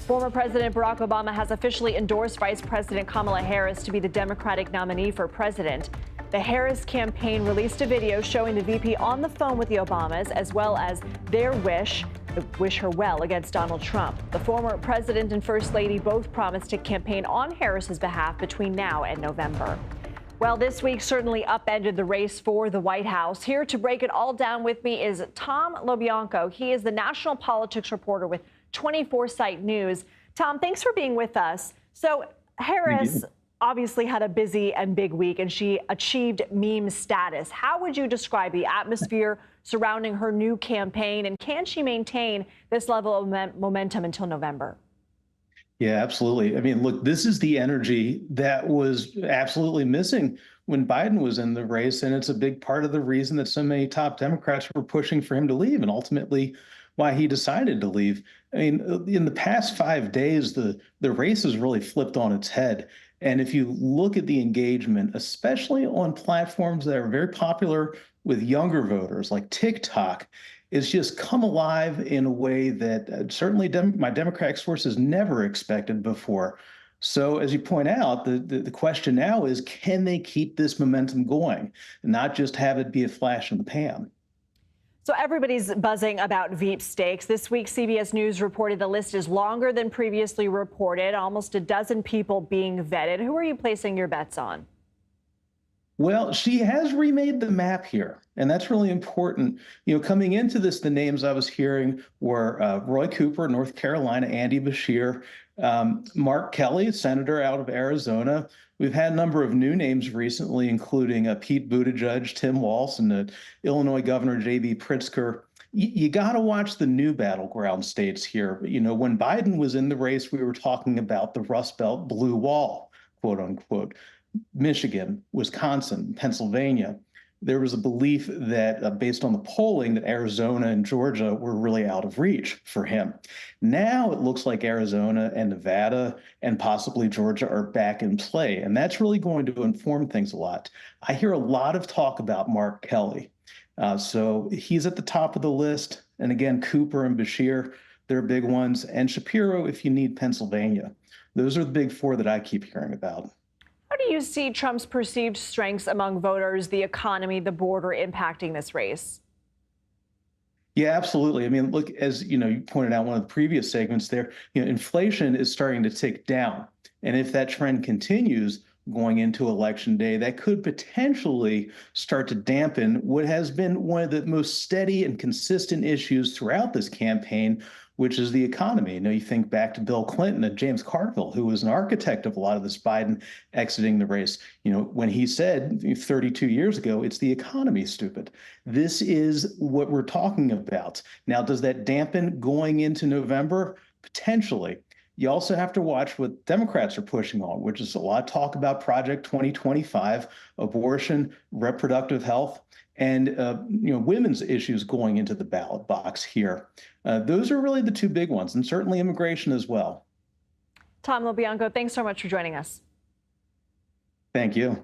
Former President Barack Obama has officially endorsed Vice President Kamala Harris to be the Democratic nominee for president. The Harris campaign released a video showing the VP on the phone with the Obamas, as well as their wish her well against Donald Trump. The former president and first lady both promised to campaign on Harris's behalf between now and November. Well, this week certainly upended the race for the White House. Here to break it all down with me is Tom LoBianco. He is the national politics reporter with 24/7 News. Tom, thanks for being with us. So Harris obviously had a busy and big week, and she achieved meme status. How would you describe the atmosphere surrounding her new campaign, and can she maintain this level of momentum until November? Yeah, absolutely. I mean, look, this is the energy that was absolutely missing when Biden was in the race, and it's a big part of the reason that so many top Democrats were pushing for him to leave, and ultimately why he decided to leave. I mean, in the past 5 days, the race has really flipped on its head. And if you look at the engagement, especially on platforms that are very popular with younger voters like TikTok, it's just come alive in a way that certainly my Democratic sources never expected before. So as you point out, the question now is, can they keep this momentum going and not just have it be a flash in the pan? So everybody's buzzing about Veep stakes. This week, CBS News reported the list is longer than previously reported, almost a dozen people being vetted. Who are you placing your bets on? Well, she has remade the map here, and that's really important. You know, coming into this, the names I was hearing were Roy Cooper, North Carolina, Andy Beshear, Mark Kelly, senator out of Arizona. We've had a number of new names recently, including Pete Buttigieg, Tim Walz, and the Illinois Governor J.B. Pritzker. You got to watch the new battleground states here. You know, when Biden was in the race, we were talking about the Rust Belt blue wall, quote unquote. Michigan, Wisconsin, Pennsylvania. There was a belief that based on the polling that Arizona and Georgia were really out of reach for him. Now it looks like Arizona and Nevada and possibly Georgia are back in play. And that's really going to inform things a lot. I hear a lot of talk about Mark Kelly. So he's at the top of the list. And again, Cooper and Beshear, they're big ones. And Shapiro, if you need Pennsylvania. Those are the big four that I keep hearing about. How do you see Trump's perceived strengths among voters, the economy, the border impacting this race? Yeah, absolutely. I mean, look, as you pointed out in one of the previous segments there, inflation is starting to tick down. And if that trend continues going into Election Day, that could potentially start to dampen what has been one of the most steady and consistent issues throughout this campaign, which is the economy. You think back to Bill Clinton and James Carville, who was an architect of a lot of this Biden exiting the race. When he said 32 years ago, it's the economy, stupid. This is what we're talking about. Now, does that dampen going into November? Potentially. You also have to watch what Democrats are pushing on, which is a lot of talk about Project 2025, abortion, reproductive health, and women's issues going into the ballot box here. Those are really the two big ones, and certainly immigration as well. Tom LoBianco, thanks so much for joining us. Thank you.